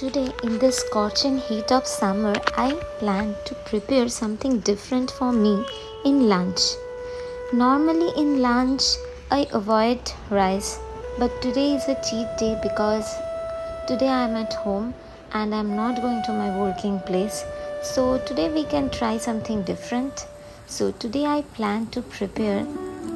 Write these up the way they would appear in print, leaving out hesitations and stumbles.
Today, in the scorching heat of summer, I plan to prepare something different for me in lunch. Normally, in lunch, I avoid rice, but today is a cheat day because today I am at home and I am not going to my working place. So, today we can try something different. So, today I plan to prepare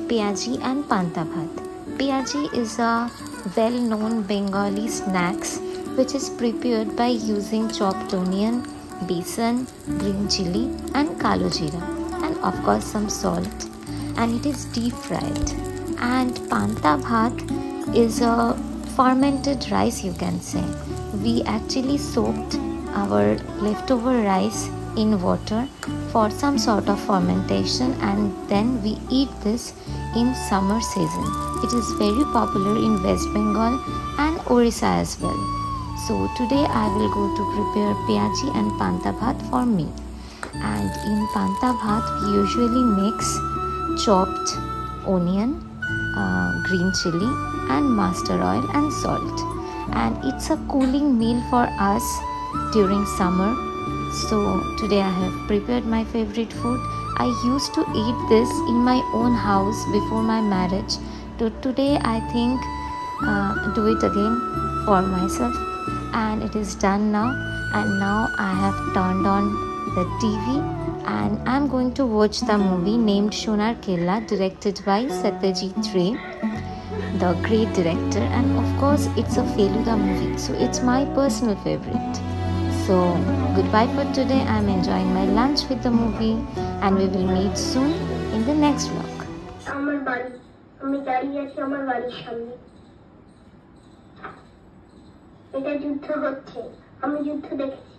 piyaji and panta bhat. Piyaji is a well known Bengali snacks which is prepared by using chopped onion, besan, green chili and kalo jeera, and of course some salt, and it is deep fried. And panta bhat is a fermented rice, you can say. We actually soaked our leftover rice in water for some sort of fermentation, and then we eat this in summer season. It is very popular in West Bengal and Orissa as well. So today I will go to prepare piyaji and panta bhat for me. And in panta bhat we usually mix chopped onion, green chili and mustard oil and salt. And it's a cooling meal for us during summer. So today I have prepared my favorite food. I used to eat this in my own house before my marriage. So today I think do it again for myself. And it is done now, and now I have turned on the TV and I'm going to watch the movie named Sonar Kella, directed by Satyajit Ray, the great director, and of course it's a Feluda movie, so it's my personal favorite. So goodbye for today. I'm enjoying my lunch with the movie and we will meet soon in the next vlog. আমার বাড়ি আমি দাঁড়িয়ে আছি আমার বাড়ির সামনে এটা যুদ্ধ হচ্ছে আমি যুদ্ধ দেখেছি